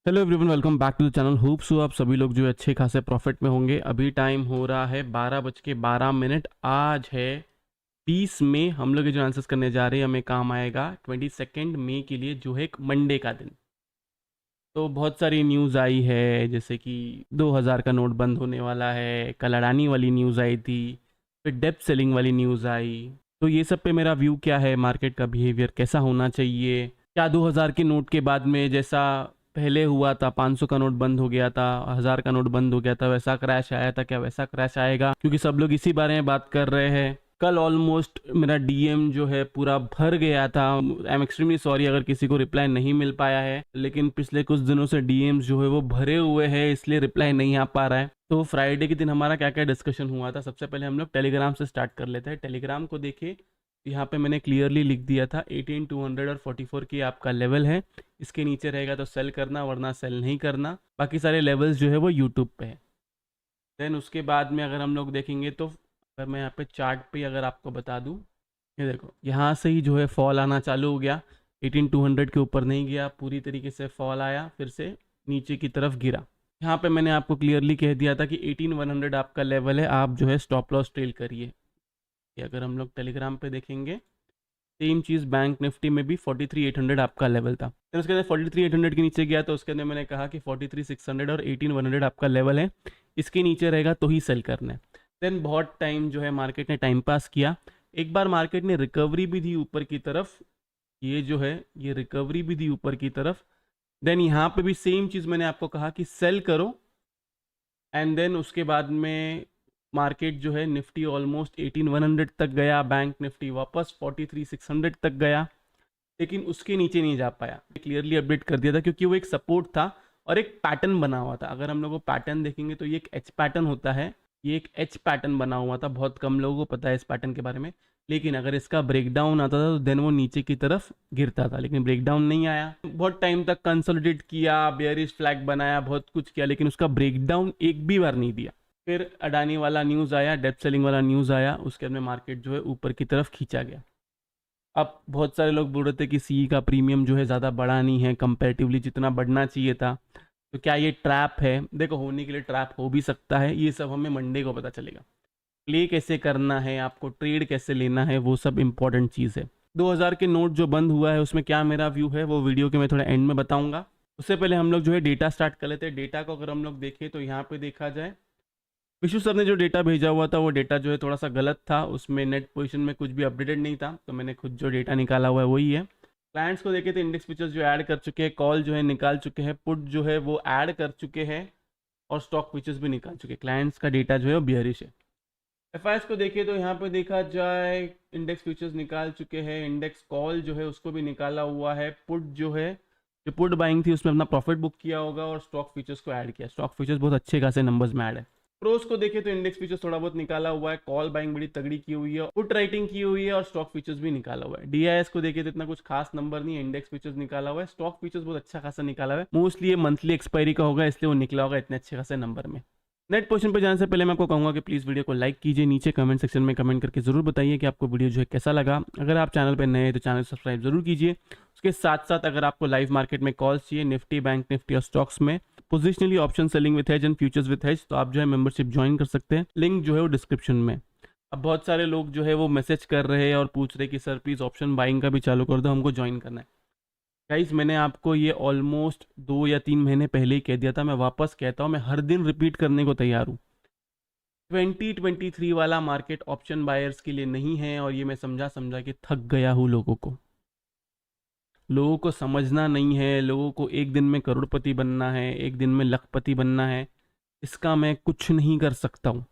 Hello everyone, welcome back to the channel. Hope so आप सभी लोग जो है अच्छे खासे प्रॉफिट में होंगे। अभी टाइम हो रहा है 12:12। आज है 20 मई। हम लोग ये जो आंसर्स करने जा रहे हैं हमें काम आएगा 22 मई के लिए, जो है एक मंडे का दिन। तो बहुत सारी न्यूज़ आई है, जैसे कि 2000 का नोट बंद होने वाला है, कल अडानी वाली न्यूज़ आई थी, फिर डेप्थ सेलिंग वाली न्यूज़ आई। तो ये सब पे मेरा व्यू क्या है, मार्केट का बिहेवियर कैसा होना चाहिए, क्या 2000 के नोट के बाद में जैसा पहले हुआ था, 500 का नोट बंद हो गया था, 1000 का नोट बंद हो गया था, वैसा क्रैश आया था क्या, वैसा क्रैश आएगा? क्योंकि सब लोग इसी बारे में बात कर रहे हैं। कल ऑलमोस्ट मेरा डीएम जो है पूरा भर गया था। आई एम एक्सट्रीमली सॉरी अगर किसी को रिप्लाई नहीं मिल पाया है, लेकिन पिछले कुछ दिनों से डीएम्स जो है वो भरे हुए हैं, इसलिए रिप्लाई नहीं आ पा रहा है। तो फ्राइडे के दिन हमारा क्या क्या डिस्कशन हुआ था, सबसे पहले हम लोग टेलीग्राम से स्टार्ट कर लेते हैं। टेलीग्राम को देखिए, यहाँ पे मैंने क्लियरली लिख दिया था 18200 और 44 की आपका लेवल है। इसके नीचे रहेगा तो सेल करना, वरना सेल नहीं करना। बाकी सारे लेवल्स जो है वो यूट्यूब पे है। देन उसके बाद में अगर हम लोग देखेंगे तो अगर मैं यहाँ पे चार्ट पे अगर आपको बता दूँ, ये देखो यहाँ से ही जो है फॉल आना चालू हो गया। 18200 के ऊपर नहीं गया, पूरी तरीके से फॉल आया, फिर से नीचे की तरफ गिरा। यहाँ पे मैंने आपको क्लियरली कह दिया था कि 18100 आपका लेवल है, आप जो है स्टॉप लॉस ट्रेल करिए। अगर हम लोग टेलीग्राम पे देखेंगे, सेम चीज़ बैंक निफ्टी में भी 43800 आपका लेवल था। फिर उसके अंदर 43800 के नीचे गया तो उसके अंदर मैंने कहा कि 43600 और 18100 आपका लेवल है, इसके नीचे रहेगा तो ही सेल करना है। देन बहुत टाइम जो है मार्केट ने टाइम पास किया। एक बार मार्केट ने रिकवरी भी दी ऊपर की तरफ, ये जो है ये रिकवरी भी दी ऊपर की तरफ। देन यहाँ पे भी सेम चीज़ मैंने आपको कहा कि सेल करो। एंड देन उसके बाद में मार्केट जो है निफ्टी ऑलमोस्ट 18100 तक गया, बैंक निफ्टी वापस 43600 तक गया, लेकिन उसके नीचे नहीं जा पाया। क्लियरली अपडेट कर दिया था क्योंकि वो एक सपोर्ट था और एक पैटर्न बना हुआ था। अगर हम लोग वो पैटर्न देखेंगे तो ये एक एच पैटर्न होता है, ये एक एच पैटर्न बना हुआ था। बहुत कम लोगों को पता है इस पैटर्न के बारे में, लेकिन अगर इसका ब्रेकडाउन आता था तो देन वो नीचे की तरफ गिरता था, लेकिन ब्रेकडाउन नहीं आया। बहुत टाइम तक कंसोलिडेट किया, बेयरिश फ्लैग बनाया, बहुत कुछ किया, लेकिन उसका ब्रेकडाउन एक भी बार नहीं दिया। फिर अडानी वाला न्यूज़ आया, डेप्थ सेलिंग वाला न्यूज़ आया, उसके बाद में मार्केट जो है ऊपर की तरफ खींचा गया। अब बहुत सारे लोग बोल रहे थे कि सी का प्रीमियम जो है ज़्यादा बढ़ा नहीं है कंपैरेटिवली जितना बढ़ना चाहिए था। तो क्या ये ट्रैप है? देखो, होने के लिए ट्रैप हो भी सकता है, ये सब हमें मंडे को पता चलेगा। प्ले कैसे करना है, आपको ट्रेड कैसे लेना है, वो सब इंपॉर्टेंट चीज़ है। 2000 के नोट जो बंद हुआ है उसमें क्या मेरा व्यू है वो वीडियो के मैं थोड़ा एंड में बताऊंगा। उससे पहले हम लोग जो है डेटा स्टार्ट कर लेते हैं। डेटा को अगर हम लोग देखें तो यहाँ पे देखा जाए, विशु सर ने जो डेटा भेजा हुआ था वो डेटा जो है थोड़ा सा गलत था, उसमें नेट पोजीशन में कुछ भी अपडेटेड नहीं था, तो मैंने खुद जो डेटा निकाला हुआ है वही है। क्लाइंट्स को देखे तो इंडेक्स फ्यूचर्स जो ऐड कर चुके हैं, कॉल जो है निकाल चुके हैं, पुट जो है वो ऐड कर चुके हैं, और स्टॉक फ्यूचर्स भी निकाल चुके हैं। क्लाइंट्स का डेटा जो है वो बियरिश है। एफ को देखिए तो यहाँ पे देखा जाए इंडेक्स फ्यूचर्स निकाल चुके हैं, इंडेक्स कॉल जो है उसको भी निकाला हुआ है, पुट जो है जो पुट बाइंग थी उसमें अपना प्रॉफिट बुक किया होगा, और स्टॉक फ्यूचर्स को ऐड किया। स्टॉक फ्यूचर्स बहुत अच्छे खासे नंबर्स में ऐड है। प्रोस को देखे तो इंडेक्स फीचर्स थोड़ा बहुत निकाला हुआ है, कॉल बाइंग बड़ी तगड़ी की हुई है, पुट राइटिंग की हुई है, और स्टॉक फीचर्स भी निकाला हुआ है। डीआईएस को देखे तो इतना कुछ खास नंबर नहीं है, इंडेक्स फीचर्स निकाला हुआ है, स्टॉक फीचर्स बहुत अच्छा खासा निकाला हुआ है। मोस्टली ये मंथली एक्सपायरी का होगा, इसलिए वो निकला होगा इतने अच्छे खासे नंबर में। नेट पोजीशन पे जाने से पहले मैं आपको कहूंगा कि प्लीज़ वीडियो को लाइक कीजिए, नीचे कमेंट सेक्शन में कमेंट करके जरूर बताइए कि आपको वीडियो जो है कैसा लगा। अगर आप चैनल पर नए हैं तो चैनल सब्सक्राइब जरूर कीजिए। उसके साथ साथ अगर आपको लाइव मार्केट में कॉल्स चाहिए, निफ्टी, बैंक निफ्टी और स्टॉक्स में positionally option selling with hedge and futures with hedge, तो आप जो है मेंबरशिप ज्वाइन कर सकते हैं, लिंक जो है वो डिस्क्रिप्शन में। अब बहुत सारे लोग जो है वो मैसेज कर रहे हैं और पूछ रहे हैं कि सर प्लीज़ ऑप्शन बाइंग का भी चालू कर दो, हमको ज्वाइन करना है। गाइस, मैंने आपको ये ऑलमोस्ट 2 या 3 महीने पहले ही कह दिया था, मैं वापस कहता हूँ, मैं हर दिन रिपीट करने को तैयार हूँ। 2023 वाला मार्केट ऑप्शन बायर्स के लिए नहीं है, और ये मैं समझा समझा के थक गया हूँ। लोगों को समझना नहीं है, लोगों को एक दिन में करोड़पति बनना है, एक दिन में लखपति बनना है, इसका मैं कुछ नहीं कर सकता हूँ।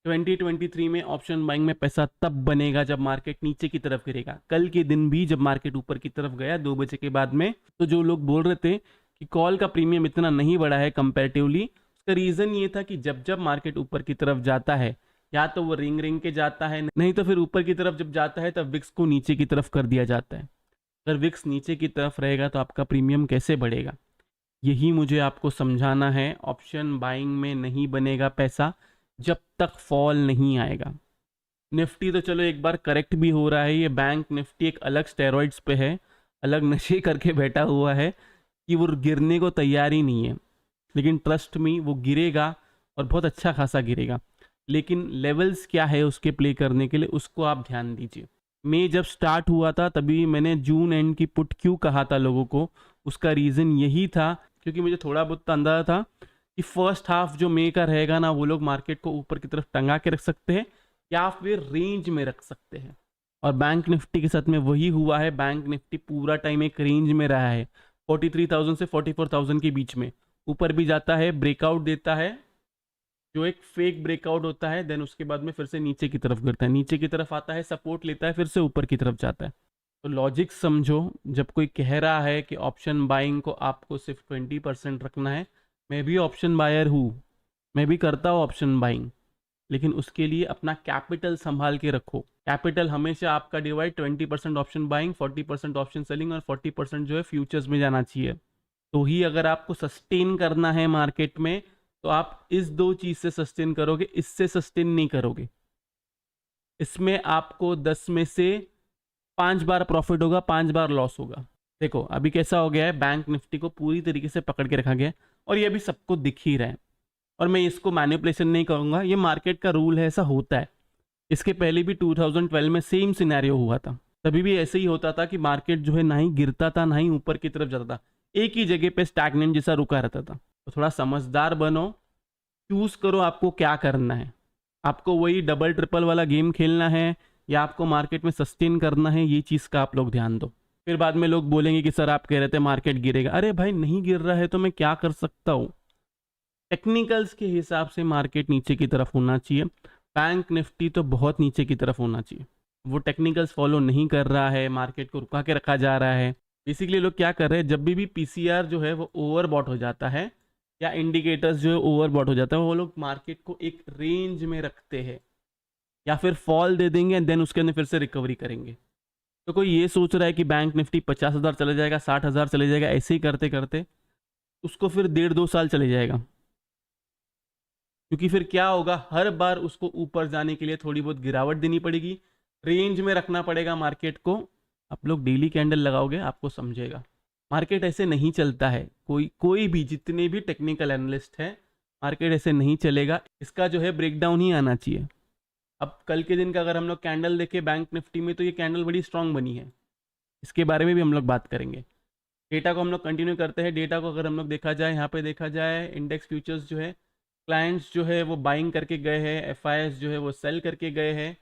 2023 में ऑप्शन बाइंग में पैसा तब बनेगा जब मार्केट नीचे की तरफ गिरेगा। कल के दिन भी जब मार्केट ऊपर की तरफ गया 2 बजे के बाद में, तो जो लोग बोल रहे थे कि कॉल का प्रीमियम इतना नहीं बढ़ा है कंपैरेटिवली, उसका रीज़न ये था कि जब जब मार्केट ऊपर की तरफ जाता है, या तो वो रिंग रिंग के जाता है, नहीं तो फिर ऊपर की तरफ जब जाता है तब विक्स को नीचे की तरफ कर दिया जाता है। अगर विक्स नीचे की तरफ रहेगा तो आपका प्रीमियम कैसे बढ़ेगा, यही मुझे आपको समझाना है। ऑप्शन बाइंग में नहीं बनेगा पैसा जब तक फॉल नहीं आएगा। निफ्टी तो चलो एक बार करेक्ट भी हो रहा है, ये बैंक निफ्टी एक अलग स्टेरॉइड्स पे है, अलग नशे करके बैठा हुआ है। कि वो गिरने को तैयार ही नहीं है, लेकिन ट्रस्ट मी वो गिरेगा और बहुत अच्छा खासा गिरेगा। लेकिन लेवल्स क्या है उसके प्ले करने के लिए, उसको आप ध्यान दीजिए। मई जब स्टार्ट हुआ था तभी मैंने जून एंड की पुट क्यों कहा था लोगों को, उसका रीज़न यही था क्योंकि मुझे थोड़ा बहुत अंदाजा था कि फर्स्ट हाफ जो मई का रहेगा ना, वो लोग मार्केट को ऊपर की तरफ टंगा के रख सकते हैं या फिर रेंज में रख सकते हैं। और बैंक निफ्टी के साथ में वही हुआ है। बैंक निफ्टी पूरा टाइम एक रेंज में रहा है, 43,000 से 44,000 के बीच में। ऊपर भी जाता है, ब्रेकआउट देता है जो एक फेक ब्रेकआउट होता है, देन उसके बाद में फिर से नीचे की तरफ गिरता है, नीचे की तरफ आता है, सपोर्ट लेता है, फिर से ऊपर की तरफ जाता है। तो लॉजिक समझो, जब कोई कह रहा है कि ऑप्शन बाइंग को आपको सिर्फ 20% रखना है, मैं भी ऑप्शन बायर हूँ, मैं भी करता हूँ ऑप्शन बाइंग, लेकिन उसके लिए अपना कैपिटल संभाल के रखो। कैपिटल हमेशा आपका divide 20% option buying, 40% option selling और 40% जो है फ्यूचर्स में जाना चाहिए। तो ही अगर आपको सस्टेन करना है मार्केट में, तो आप इस दो चीज़ से सस्टेन करोगे, इससे सस्टेन नहीं करोगे। इसमें आपको 10 में से 5 बार प्रॉफिट होगा, 5 बार लॉस होगा। देखो अभी कैसा हो गया है, बैंक निफ्टी को पूरी तरीके से पकड़ के रखा गया है और ये अभी सबको दिख ही रहा है। और मैं इसको मैनिपुलेशन नहीं कहूँगा, ये मार्केट का रूल है, ऐसा होता है। इसके पहले भी 2012 में सेम सिनेरियो हुआ था, तभी भी ऐसे ही होता था कि मार्केट जो है ना ही गिरता था ना ही ऊपर की तरफ जाता था, एक ही जगह पे स्टैग्नेंट जैसा रुका रहता था। तो थोड़ा समझदार बनो, चूज करो आपको क्या करना है। आपको वही डबल ट्रिपल वाला गेम खेलना है या आपको मार्केट में सस्टेन करना है, ये चीज़ का आप लोग ध्यान दो। फिर बाद में लोग बोलेंगे कि सर आप कह रहे थे मार्केट गिरेगा। अरे भाई नहीं गिर रहा है तो मैं क्या कर सकता हूँ। टेक्निकल्स के हिसाब से मार्केट नीचे की तरफ होना चाहिए, बैंक निफ्टी तो बहुत नीचे की तरफ होना चाहिए। वो टेक्निकल्स फॉलो नहीं कर रहा है, मार्केट को रुका के रखा जा रहा है। बेसिकली लोग क्या कर रहे हैं, जब भी पीसीआर जो है वो ओवरबॉट हो जाता है या इंडिकेटर्स जो है ओवरबॉट हो जाता है, वो लोग मार्केट को एक रेंज में रखते हैं या फिर फॉल दे देंगे एंड देन उसके अंदर फिर से रिकवरी करेंगे। तो कोई ये सोच रहा है कि बैंक निफ्टी 50,000 चले जाएगा, 60,000 चले जाएगा, ऐसे ही करते करते उसको फिर 1.5-2 साल चले जाएगा। क्योंकि फिर क्या होगा, हर बार उसको ऊपर जाने के लिए थोड़ी बहुत गिरावट देनी पड़ेगी, रेंज में रखना पड़ेगा मार्केट को। आप लोग डेली कैंडल लगाओगे आपको समझेगा, मार्केट ऐसे नहीं चलता है। कोई भी, जितने भी टेक्निकल एनालिस्ट हैं, मार्केट ऐसे नहीं चलेगा। इसका जो है ब्रेकडाउन ही आना चाहिए। अब कल के दिन का अगर हम लोग कैंडल देखें बैंक निफ्टी में, तो ये कैंडल बड़ी स्ट्रांग बनी है, इसके बारे में भी हम लोग बात करेंगे। डेटा को हम लोग कंटिन्यू करते हैं। डेटा को अगर हम लोग देखा जाए, यहाँ पे देखा जाए इंडेक्स फ्यूचर्स जो है, क्लाइंट्स जो है वो बाइंग करके गए हैं, एफआईएस जो है वो सेल करके गए हैं।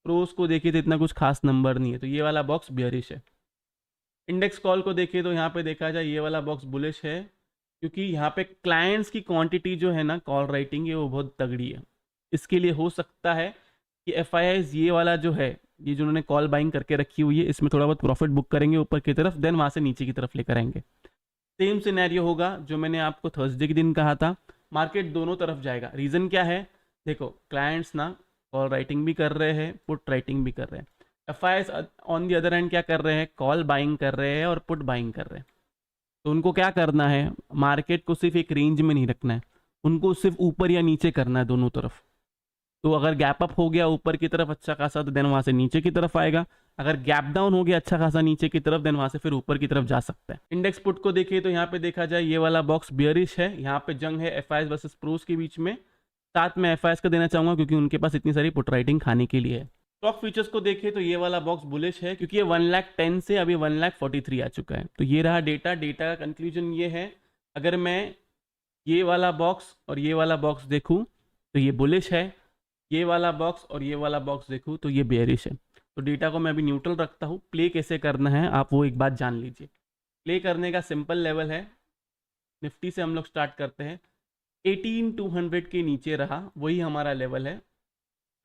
प्रोस को देखिए तो इतना कुछ खास नंबर नहीं है, तो ये वाला बॉक्स बियरिश है। इंडेक्स कॉल को देखिए तो यहाँ पे देखा जाए ये वाला बॉक्स बुलिश है, क्योंकि यहाँ पे क्लाइंट्स की क्वांटिटी जो है ना कॉल राइटिंग है वो बहुत तगड़ी है। इसके लिए हो सकता है कि एफआईआईज ये वाला जो है, ये जो उन्होंने कॉल बाइंग करके रखी हुई है, इसमें थोड़ा बहुत प्रॉफिट बुक करेंगे ऊपर की तरफ, देन वहाँ से नीचे की तरफ लेकर आएंगे। सेम सिनेरियो होगा जो मैंने आपको थर्सडे के दिन कहा था, मार्केट दोनों तरफ जाएगा। रीज़न क्या है, देखो क्लाइंट्स ना कॉल राइटिंग भी कर रहे हैं, पुट राइटिंग भी कर रहे हैं। FIIs on the other hand क्या कर रहे हैं, कॉल बाइंग कर रहे हैं और पुट बाइंग कर रहे हैं। तो उनको क्या करना है, मार्केट को सिर्फ एक रेंज में नहीं रखना है, उनको सिर्फ ऊपर या नीचे करना है दोनों तरफ। तो अगर गैप अप हो गया ऊपर की तरफ अच्छा खासा, तो देन वहाँ से नीचे की तरफ आएगा। अगर गैप डाउन हो गया अच्छा खासा नीचे की तरफ, देन वहाँ से फिर ऊपर की तरफ जा सकता है। इंडेक्स पुट को देखिए तो यहाँ पे देखा जाए ये वाला बॉक्स बियरिश है, यहाँ पे जंग है एफआईआईज वर्सेस प्रोस के बीच में। साथ में एफआईआईज का देना चाहूँगा क्योंकि उनके पास इतनी सारी पुट राइटिंग खाने के लिए है। स्टॉक फीचर्स को देखें तो ये वाला बॉक्स बुलिश है, क्योंकि ये 1,10,000 से अभी 1,43,000 आ चुका है। तो ये रहा डेटा का कंक्लूजन ये है, अगर मैं ये वाला बॉक्स और ये वाला बॉक्स देखूँ तो ये बुलिश है, ये वाला बॉक्स और ये वाला बॉक्स देखूँ तो ये बेयरिश है। तो डेटा को मैं अभी न्यूट्रल रखता हूँ। प्ले कैसे करना है आप वो एक बात जान लीजिए। प्ले करने का सिंपल लेवल है, निफ्टी से हम लोग स्टार्ट करते हैं, 18,200 के नीचे रहा वही हमारा लेवल है।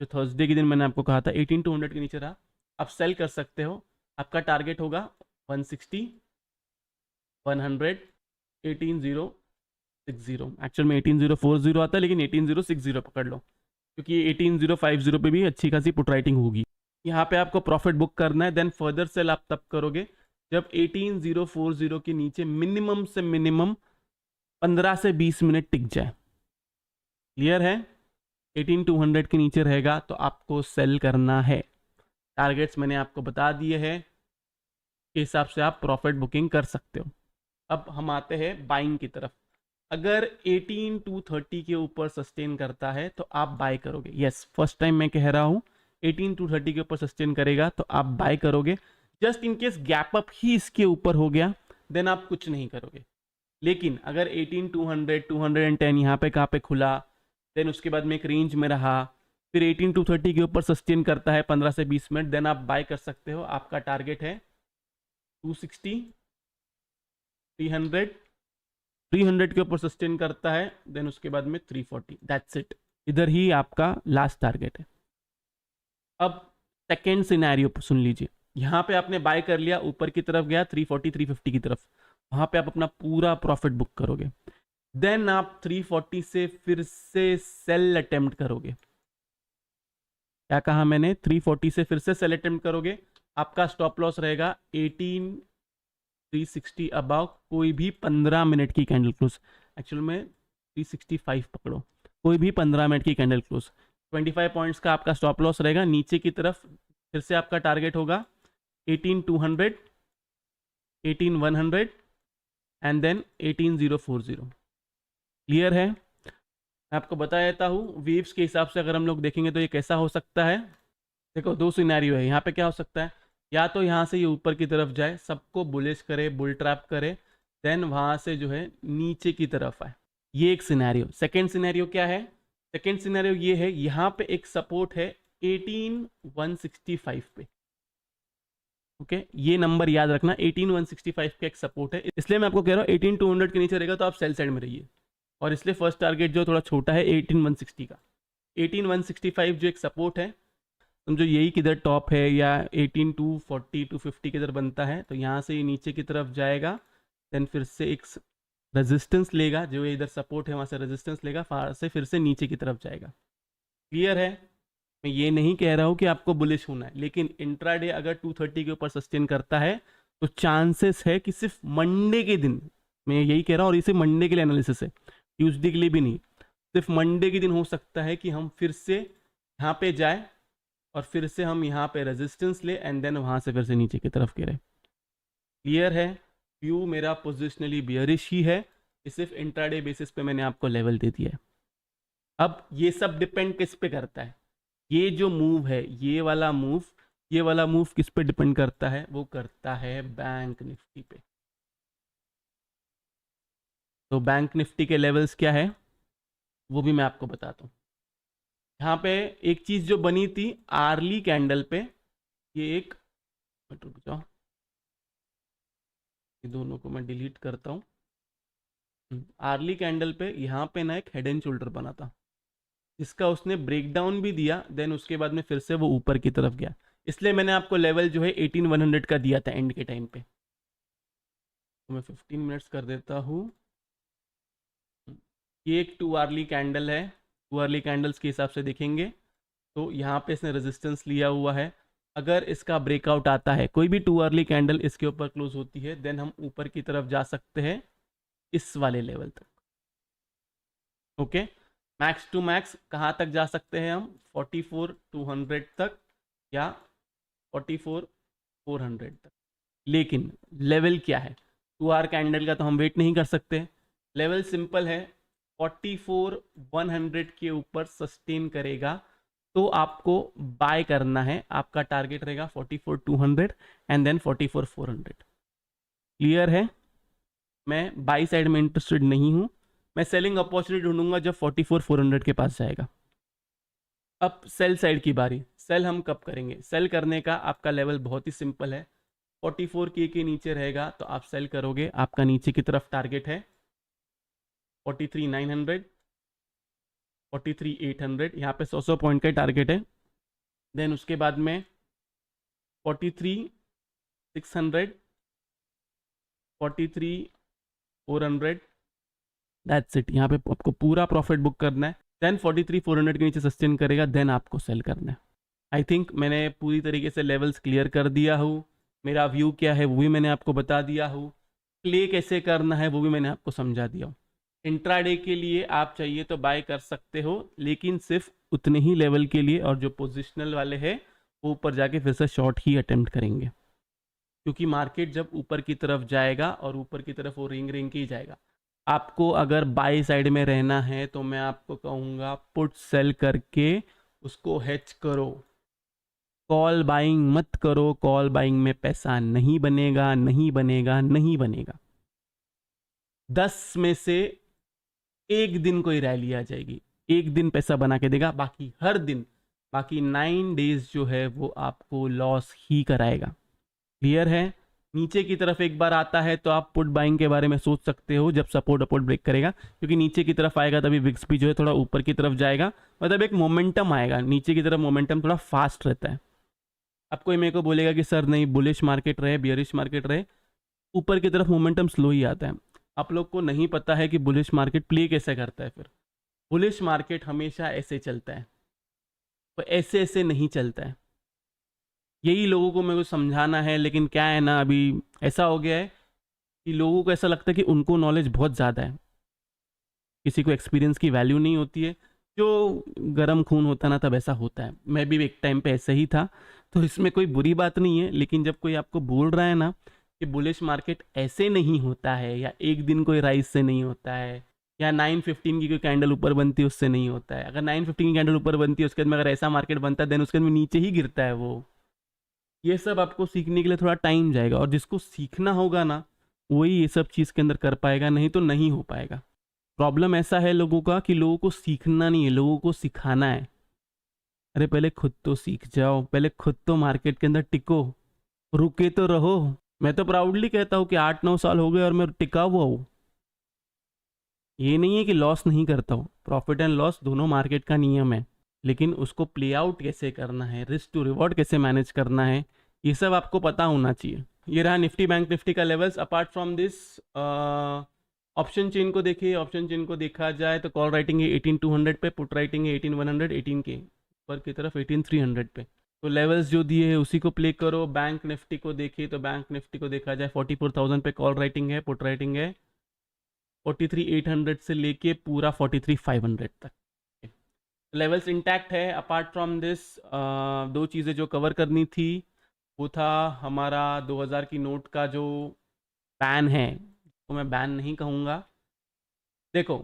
जो थर्सडे के दिन मैंने आपको कहा था 18,200 के नीचे रहा, आप सेल कर सकते हो। आपका टारगेट होगा 160, 100, 18,060। एक्चुअल में 18,040 आता है, लेकिन 18,060 पकड़ लो, क्योंकि 18,050 पे भी अच्छी खासी पुट राइटिंग होगी। यहाँ पे आपको प्रॉफिट बुक करना है, देन फर्दर सेल आप तब करोगे जब 18,040 के नीचे मिनिमम से मिनिमम 15 से 20 मिनट टिक जाए। क्लियर है? 18,200 के नीचे रहेगा तो आपको सेल करना है। टारगेट्स मैंने आपको बता दिए हैं, के हिसाब से आप प्रॉफिट बुकिंग कर सकते हो। अब हम आते हैं बाइंग की तरफ। अगर 18,230 के ऊपर सस्टेन करता है तो आप बाय करोगे। यस, फर्स्ट टाइम मैं कह रहा हूँ 18,230 के ऊपर सस्टेन करेगा तो आप बाय करोगे। Just in case gap up ही इसके ऊपर हो गया देन आप कुछ नहीं करोगे। लेकिन अगर 18,200 210 यहाँ पे कहाँ पे खुला, देन उसके बाद में एक रेंज में रहा, फिर 18,230 के ऊपर सस्टेन करता है 15 से 20 मिनट, देन आप बाय कर सकते हो। आपका टारगेट है 260, 300, 300 के ऊपर सस्टेन करता है देन उसके बाद में 340, दैट्स इट। इधर ही आपका लास्ट टारगेट है। अब सेकेंड सिनेरियो सुन लीजिए। यहाँ पे आपने बाय कर लिया, ऊपर की तरफ गया 340 350 की तरफ, वहां पे आप अपना पूरा प्रॉफिट बुक करोगे। देन आप 340 से फिर से सेल अटेम्प्ट करोगे। क्या कहा मैंने? 340 से फिर से सेल अटेम्प्ट करोगे। आपका स्टॉप लॉस रहेगा 18,360 अबाउ कोई भी 15 मिनट की कैंडल क्लोज। एक्चुअल में 365 पकड़ो, कोई भी 15 मिनट की कैंडल क्लोज। 25 पॉइंट्स का आपका स्टॉप लॉस रहेगा। नीचे की तरफ फिर से आपका टारगेट होगा 18,200, 18,100 एंड देन 18,040। क्लियर है? मैं आपको बता देता हूँ वेव्स के हिसाब से अगर हम लोग देखेंगे तो ये कैसा हो सकता है। देखो, दो सिनेरियो है यहाँ पे। क्या हो सकता है? या तो यहाँ से ये ऊपर की तरफ जाए, सबको बुलिश करे, बुल ट्रैप करे, देन वहाँ से जो है नीचे की तरफ आए, ये एक सिनेरियो। सेकेंड सिनेरियो क्या है? सेकेंड सिनेरियो ये है, यहाँ पे एक सपोर्ट है 18,165 पे। ओके, ये नंबर याद रखना, 18,165 का एक सपोर्ट है। इसलिए मैं आपको कह रहा हूँ 18,200 के नीचे रहेगा तो आप सेल साइड में रहिए। और इसलिए फर्स्ट टारगेट जो थोड़ा छोटा है 18,160 का। 18,165 जो एक सपोर्ट है, समझो यही किधर टॉप है, या 18,240 250 किधर बनता है, तो यहाँ से ये नीचे की तरफ जाएगा, देन फिर से एक रेजिस्टेंस लेगा, जो इधर सपोर्ट है वहाँ से रेजिस्टेंस लेगा, वहाँ से फिर से नीचे की तरफ जाएगा। क्लियर है? मैं ये नहीं कह रहा हूँ कि आपको बुलिश होना है, लेकिन इंट्राडे अगर 230 के ऊपर सस्टेन करता है तो चांसेस है कि सिर्फ मंडे के दिन, मैं यही कह रहा हूँ, और इसे मंडे के लिए एनालिसिस है, ट्यूसडे के लिए भी नहीं, सिर्फ मंडे के दिन हो सकता है कि हम फिर से यहाँ पे जाए और फिर से हम यहाँ पे रेजिस्टेंस ले एंड देन वहाँ से फिर से नीचे की तरफ गिरे। क्लियर है? व्यू मेरा पोजिशनली बियरिश ही है, सिर्फ इंट्राडे बेसिस पे मैंने आपको लेवल दे दिया है। अब ये सब डिपेंड किस पे करता है? ये जो मूव है, ये वाला मूव किस पे डिपेंड करता है? वो करता है बैंक निफ्टी पे। तो बैंक निफ्टी के लेवल्स क्या है वो भी मैं आपको बताता हूँ। यहाँ पे एक चीज जो बनी थी आर्ली कैंडल पे, ये एक मिनट रुक जाओ, ये दोनों को मैं डिलीट करता हूँ। आर्ली कैंडल पे यहाँ पे ना एक हेड एंड शोल्डर बना था, जिसका उसने ब्रेकडाउन भी दिया, देन उसके बाद में फिर से वो ऊपर की तरफ गया। इसलिए मैंने आपको लेवल जो है 18,100 का दिया था एंड के टाइम पे। तो मैं 15 मिनट्स कर देता हूँ। ये एक 2 आर्ली कैंडल है। 2 आर्ली कैंडल्स के हिसाब से देखेंगे तो यहाँ पे इसने रेजिस्टेंस लिया हुआ है। अगर इसका ब्रेकआउट आता है, कोई भी 2 आर्ली कैंडल इसके ऊपर क्लोज होती है, देन हम ऊपर की तरफ जा सकते हैं इस वाले लेवल तक। ओके, मैक्स टू मैक्स कहाँ तक जा सकते हैं हम? 44,200 तक या 44,400 तक। लेकिन लेवल क्या है? 2 आर कैंडल का तो हम वेट नहीं कर सकते। लेवल सिंपल है, 44,100 के ऊपर सस्टेन करेगा तो आपको बाय करना है। आपका टारगेट रहेगा 44,200 एंड देन 44,400। क्लियर है? मैं बाई साइड में इंटरेस्टेड नहीं हूँ, मैं सेलिंग अपॉर्चुनिटी ढूंढूंगा जब 44,400 के पास जाएगा। अब सेल साइड की बारी। सेल हम कब करेंगे? सेल करने का आपका लेवल बहुत ही सिंपल है, 44K के नीचे रहेगा तो आप सेल करोगे। आपका नीचे की तरफ टारगेट है 43,900, 43,800, यहाँ पे 100 पॉइंट का टारगेट है। देन उसके बाद में 43,600, 43,400, दैट्स इट। यहाँ पे आपको पूरा प्रॉफिट बुक करना है। देन 43,400 के नीचे सस्टेन करेगा, देन आपको सेल करना है। आई थिंक मैंने पूरी तरीके से लेवल्स क्लियर कर दिया हूँ। मेरा व्यू क्या है वो भी मैंने आपको बता दिया हूँ। प्ले कैसे करना है वो भी मैंने आपको समझा दिया हूँ। इंट्राडे के लिए आप चाहिए तो बाय कर सकते हो, लेकिन सिर्फ उतने ही लेवल के लिए, और जो पोजिशनल वाले हैं वो ऊपर जाके फिर से शॉर्ट ही अटेम्प्ट करेंगे। क्योंकि मार्केट जब ऊपर की तरफ जाएगा और ऊपर की तरफ वो रेंग रेंग के ही जाएगा। आपको अगर बाई साइड में रहना है तो मैं आपको कहूँगा पुट सेल करके उसको हेज करो। कॉल बाइंग मत करो, कॉल बाइंग में पैसा नहीं बनेगा, नहीं बनेगा, नहीं बनेगा। 10 में से एक दिन कोई रैली आ जाएगी, एक दिन पैसा बना के देगा, बाकी हर दिन, बाकी 9 डेज जो है वो आपको लॉस ही कराएगा। क्लियर है? नीचे की तरफ एक बार आता है तो आप पुट बाइंग के बारे में सोच सकते हो जब सपोर्ट अपोर्ट ब्रेक करेगा, क्योंकि नीचे की तरफ आएगा तभी विक्स भी जो है थोड़ा ऊपर की तरफ जाएगा, मतलब एक मोमेंटम आएगा। नीचे की तरफ मोमेंटम थोड़ा फास्ट रहता है। अब कोई मेरे को बोलेगा कि सर नहीं, बुलिश मार्केट रहे, बियरिश मार्केट रहे, ऊपर की तरफ मोमेंटम स्लो ही आता है। आप लोग को नहीं पता है कि बुलिश मार्केट प्ले कैसे करता है। फिर बुलिश मार्केट हमेशा ऐसे चलता है, तो ऐसे ऐसे नहीं चलता है। यही लोगों को मेरे को समझाना है, लेकिन क्या है ना, अभी ऐसा हो गया है कि लोगों को ऐसा लगता है कि उनको नॉलेज बहुत ज़्यादा है, किसी को एक्सपीरियंस की वैल्यू नहीं होती है। जो गर्म खून होता है ना, तब ऐसा होता है। मैं भी एक टाइम पे ऐसे ही था, तो इसमें कोई बुरी बात नहीं है। लेकिन जब कोई आपको बोल रहा है ना कि बुलिश मार्केट ऐसे नहीं होता है, या एक दिन कोई राइज से नहीं होता है, या 9:15 की कोई कैंडल ऊपर बनती है उससे नहीं होता है। अगर 9:15 की कैंडल ऊपर बनती है उसके बाद में अगर ऐसा मार्केट बनता है, देन उसके बाद में नीचे ही गिरता है वो। ये सब आपको सीखने के लिए थोड़ा टाइम जाएगा, और जिसको सीखना होगा ना वही ये सब चीज़ के अंदर कर पाएगा, नहीं तो नहीं हो पाएगा। प्रॉब्लम ऐसा है लोगों का कि लोगों को सीखना नहीं है, लोगों को सिखाना है। अरे पहले खुद तो सीख जाओ, पहले खुद तो मार्केट के अंदर टिको, रुके तो रहो। मैं तो प्राउडली कहता हूँ कि 8-9 साल हो गए और मैं टिका हुआ हूँ। ये नहीं है कि लॉस नहीं करता हूँ, प्रॉफिट एंड लॉस दोनों मार्केट का नियम है, लेकिन उसको प्ले आउट कैसे करना है, रिस्क टू रिवॉर्ड कैसे मैनेज करना है, ये सब आपको पता होना चाहिए। ये रहा निफ्टी बैंक निफ्टी का levels. Apart from this option chain को देखिए, ऑप्शन चेन को देखा जाए तो कॉल राइटिंग है 18,200 पे, पुट राइटिंग है 18,100, 18 के ऊपर की तरफ 18,300 पे। तो लेवल्स जो दिए है उसी को प्ले करो। बैंक निफ्टी को देखिए तो बैंक निफ्टी को देखा जाए 44,000 पे कॉल राइटिंग है, पुट राइटिंग है 43,800 से लेके पूरा 43,500 तक। लेवल्स इंटैक्ट है। अपार्ट फ्रॉम दिस दो चीज़ें जो कवर करनी थी वो था हमारा 2000 की नोट का जो बैन है, तो मैं बैन नहीं कहूँगा। देखो,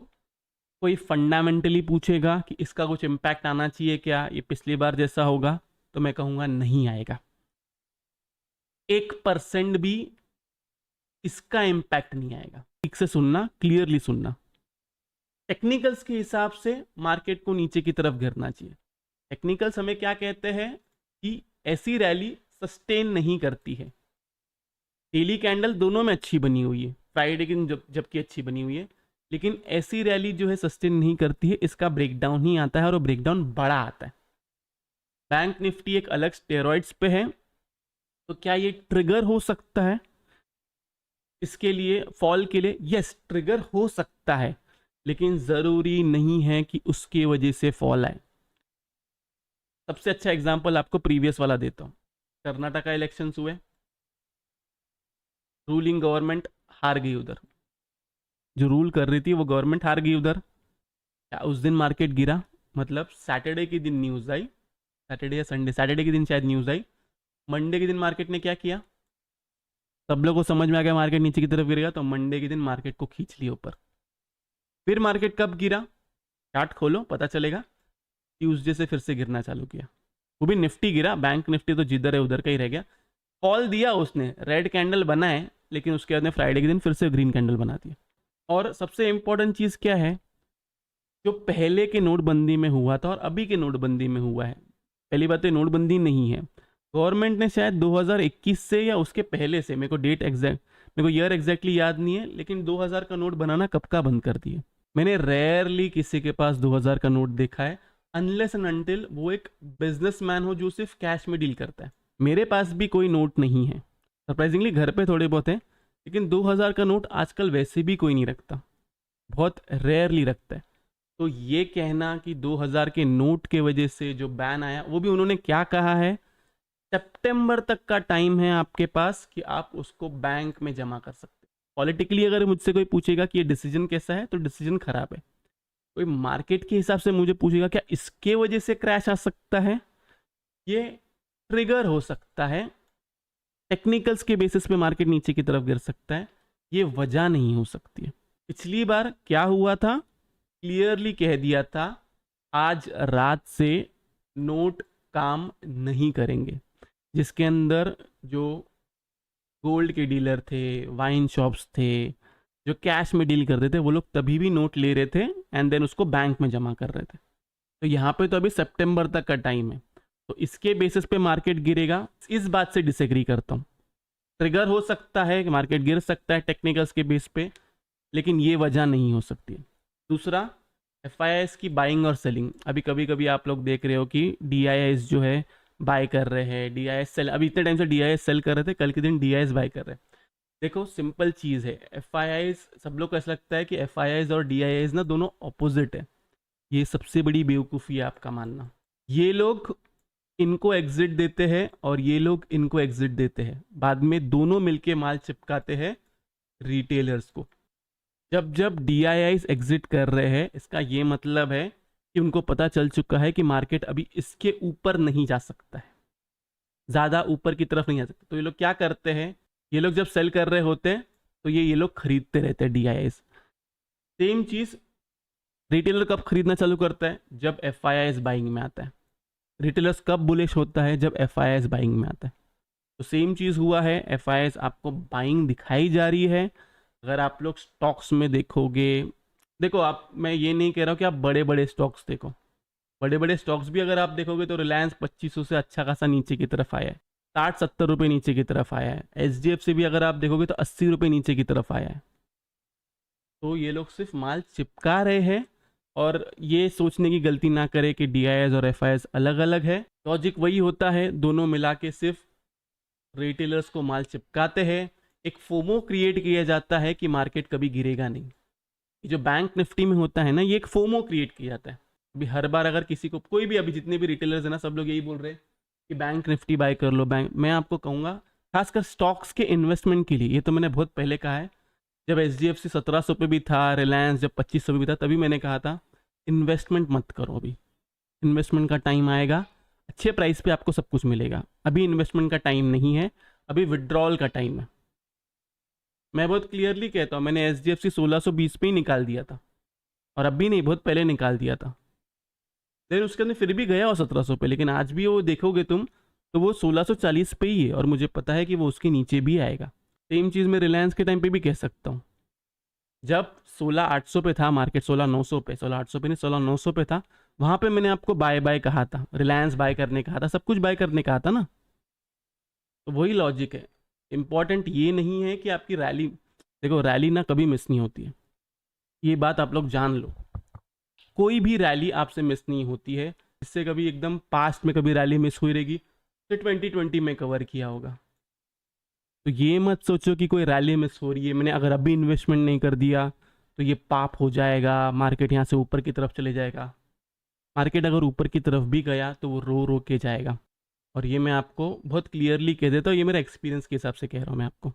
कोई फंडामेंटली पूछेगा कि इसका कुछ इम्पैक्ट आना चाहिए क्या, ये पिछली बार जैसा होगा, तो मैं कहूँगा नहीं आएगा। 1% भी इसका इम्पैक्ट नहीं आएगा। ठीक से सुनना, क्लियरली सुनना। टेक्निकल्स के हिसाब से मार्केट को नीचे की तरफ गिरना चाहिए। टेक्निकल्स हमें क्या कहते हैं कि ऐसी रैली सस्टेन नहीं करती है। डेली कैंडल दोनों में अच्छी बनी हुई है, फ्राइडे के दिन जबकि अच्छी बनी हुई है, लेकिन ऐसी रैली जो है सस्टेन नहीं करती है। इसका ब्रेकडाउन ही आता है और वो ब्रेकडाउन बड़ा आता है। बैंक निफ्टी एक अलग स्टेरॉइड्स पे है, तो क्या ये ट्रिगर हो सकता है इसके लिए, फॉल के लिए? यस, ट्रिगर हो सकता है, लेकिन ज़रूरी नहीं है कि उसके वजह से फॉल आए। सबसे अच्छा एग्जांपल आपको प्रीवियस वाला देता हूँ। कर्नाटका इलेक्शंस हुए, रूलिंग गवर्नमेंट हार गई उधर, जो रूल कर रही थी वो गवर्नमेंट हार गई उधर। क्या उस दिन मार्केट गिरा? मतलब सैटरडे के दिन न्यूज़ आई, सैटरडे या संडे, सैटरडे के दिन शायद न्यूज़ आई। मंडे के दिन मार्केट ने क्या किया? सब लोगों को समझ में आ गया मार्केट नीचे की तरफ गिरेगा, तो मंडे के दिन मार्केट को खींच लिया ऊपर। फिर मार्केट कब गिरा? चार्ट खोलो पता चलेगा। ट्यूसडे से फिर से गिरना चालू किया, वो भी निफ्टी गिरा, बैंक निफ्टी तो जिधर है उधर का ही रह गया। कॉल दिया उसने, रेड कैंडल बनाए, लेकिन उसके बाद में फ्राइडे के दिन फिर से ग्रीन कैंडल बना दिया। और सबसे इंपॉर्टेंट चीज़ क्या है, जो पहले के नोटबंदी में हुआ था और अभी के नोटबंदी में हुआ है, पहली बात तो नोटबंदी नहीं है। गवर्नमेंट ने शायद 2021 से या उसके पहले से, मेरे को डेट एग्जैक्ट, मेरे को ईयर एग्जैक्टली याद नहीं है, लेकिन 2000 का नोट बनाना कब का बंद कर दिया। मैंने रेयरली किसी के पास 2000 का नोट देखा है, अनलेस एंड अनटिल वो एक बिजनेसमैन हो जो सिर्फ कैश में डील करता है। मेरे पास भी कोई नोट नहीं है, सरप्राइजिंगली घर पे थोड़े बहुत हैं, लेकिन 2000 का नोट आजकल वैसे भी कोई नहीं रखता, बहुत रेयरली रखता है। तो ये कहना कि 2000 के नोट के वजह से जो बैन आया, वो भी उन्होंने क्या कहा है, सितंबर तक का टाइम है आपके पास कि आप उसको बैंक में जमा कर सकते। पॉलिटिकली अगर मुझसे कोई पूछेगा कि ये डिसीजन कैसा है, तो डिसीजन खराब है। कोई मार्केट के हिसाब से मुझे पूछेगा क्या इसके वजह से क्रैश आ सकता है, ये ट्रिगर हो सकता है, टेक्निकल्स के बेसिस पे मार्केट नीचे की तरफ गिर सकता है, ये वजह नहीं हो सकती है। पिछली बार क्या हुआ था, क्लियरली कह दिया था आज रात से नोट काम नहीं करेंगे, जिसके अंदर जो गोल्ड के डीलर थे, वाइन शॉप्स थे, जो कैश में डील करते थे, वो लोग तभी भी नोट ले रहे थे एंड देन उसको बैंक में जमा कर रहे थे। तो यहाँ पे तो अभी सितंबर तक का टाइम है, तो इसके बेसिस पे मार्केट गिरेगा, इस बात से डिसएग्री करता हूँ। ट्रिगर हो सकता है कि मार्केट गिर सकता है टेक्निकल्स के बेस पे, लेकिन ये वजह नहीं हो सकती। दूसरा, FIIs की बाइंग और सेलिंग। अभी कभी कभी आप लोग देख रहे हो कि DIIs जो है बाय कर रहे हैं, DIIs सेल, अभी इतने टाइम से DIIs सेल कर रहे थे, कल के दिन DIIs बाय कर रहे हैं। देखो सिंपल चीज़ है, FIIs, सब लोग को ऐसा लगता है कि FIIs और DIIs ना दोनों ऑपोजिट है। ये सबसे बड़ी बेवकूफ़ी है आपका मानना। ये लोग इनको एग्जिट देते हैं और ये लोग इनको एग्जिट देते हैं, बाद में दोनों मिलके माल चिपकाते हैं रिटेलर्स को। जब जब DIIs एग्जिट कर रहे हैं, इसका ये मतलब है कि उनको पता चल चुका है कि मार्केट अभी इसके ऊपर नहीं जा सकता है, ज़्यादा ऊपर की तरफ नहीं जा सकता। तो ये लोग क्या करते हैं, ये लोग जब सेल कर रहे होते हैं तो ये लोग खरीदते रहते हैं DIIs। सेम चीज़ रिटेलर कब खरीदना चालू करता है, जब FIIs बाइंग में आता है। रिटेलर्स कब बुलिश होता है, जब FIIs बाइंग में आता है। तो सेम चीज़ हुआ है, FIIs आपको बाइंग दिखाई जा रही है। अगर आप लोग स्टॉक्स में देखोगे, देखो आप, मैं ये नहीं कह रहा हूँ कि आप बड़े बड़े स्टॉक्स देखो, बड़े बड़े स्टॉक्स भी अगर आप देखोगे तो रिलायंस 2500 से अच्छा खासा नीचे की तरफ आया है, 60-70 रुपये नीचे की तरफ आया है। SGFC भी अगर आप देखोगे तो 80 रुपये नीचे की तरफ आया है। तो ये लोग सिर्फ माल चिपका रहे हैं, और ये सोचने की गलती ना करें कि DIIs और FIIs अलग अलग है। लॉजिक वही होता है, दोनों मिला के सिर्फ रिटेलर्स को माल चिपकाते हैं। एक फोमो क्रिएट किया जाता है कि मार्केट कभी गिरेगा नहीं। ये जो बैंक निफ्टी में होता है ना, ये एक फोमो क्रिएट किया जाता है। अभी हर बार अगर किसी को, कोई भी, अभी जितने भी रिटेलर्स हैं ना, सब लोग यही बोल रहे हैं कि बैंक निफ्टी बाय कर लो। बैंक, मैं आपको कहूँगा खासकर स्टॉक्स के इन्वेस्टमेंट के लिए, ये तो मैंने बहुत पहले कहा है, जब SGFC 1700 पे भी था, रिलायंस जब 2500 पे भी था, तभी मैंने कहा था इन्वेस्टमेंट मत करो। अभी इन्वेस्टमेंट का टाइम आएगा, अच्छे प्राइस पे आपको सब कुछ मिलेगा। अभी इन्वेस्टमेंट का टाइम नहीं है, अभी विड्रॉल का टाइम है। मैं बहुत क्लियरली कहता हूँ, मैंने SGFC 1620 पे ही निकाल दिया था, और अभी नहीं, बहुत पहले निकाल दिया था। लेकिन उसके अंदर फिर भी गया हो 1700 पे, लेकिन आज भी वो देखोगे तुम तो वो 1640 पे ही है, और मुझे पता है कि वो उसके नीचे भी आएगा। सेम चीज़ मैं रिलायंस के टाइम पे भी कह सकता हूँ। जब 16800 पे था मार्केट, 16900 पे, 16800 पे नहीं 16900 पे था, वहाँ पे मैंने आपको बाय बाय कहा था, रिलायंस बाय करने कहा था, सब कुछ बाय करने कहा था ना। तो वही लॉजिक है। इम्पॉर्टेंट ये नहीं है कि आपकी रैली, देखो रैली ना कभी मिस नहीं होती है, ये बात आप लोग जान लो। कोई भी रैली आपसे मिस नहीं होती है। इससे कभी एकदम पास्ट में कभी रैली मिस हुई रहेगी तो 2020 में कवर किया होगा। तो ये मत सोचो कि कोई रैली मिस हो रही है, मैंने अगर अभी इन्वेस्टमेंट नहीं कर दिया तो ये पाप हो जाएगा, मार्केट यहाँ से ऊपर की तरफ चले जाएगा। मार्केट अगर ऊपर की तरफ भी गया तो वो रो रो के जाएगा, और ये मैं आपको बहुत क्लियरली कह देता हूँ, ये मेरा एक्सपीरियंस के हिसाब से कह रहा हूँ मैं आपको।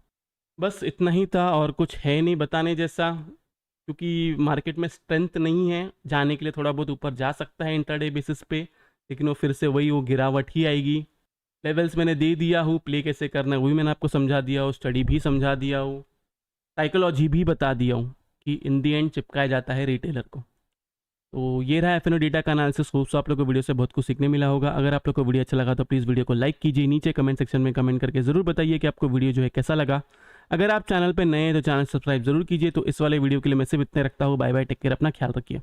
बस इतना ही था, और कुछ है नहीं बताने जैसा, क्योंकि मार्केट में स्ट्रेंथ नहीं है जाने के लिए। थोड़ा बहुत ऊपर जा सकता है इंटरडे बेसिस पे, लेकिन वो फिर से वही वो गिरावट ही आएगी। लेवल्स मैंने दे दिया हूँ, प्ले कैसे करना है वो भी मैंने आपको समझा दिया हूँ, स्टडी भी समझा दिया हूँ, साइकोलॉजी भी बता दिया हूँ कि इन दी एंड चिपकाया जाता है रिटेलर को। तो ये रहा FNO डेटा का एनालिसिस। होप्स आपको वीडियो से बहुत कुछ सीखने मिला होगा। अगर आप लोग को वीडियो अच्छा लगा तो प्लीज़ वीडियो को लाइक कीजिए, नीचे कमेंट सेक्शन में कमेंट करके ज़रूर बताइए कि आपको वीडियो जो है कैसा लगा। अगर आप चैनल पर नए हैं तो चैनल सब्सक्राइब जरूर कीजिए। तो इस वाले वीडियो के लिए मैं सिर्फ इतने रखता हूँ। बाय बाय, टेक केयर, अपना ख्याल रखिए।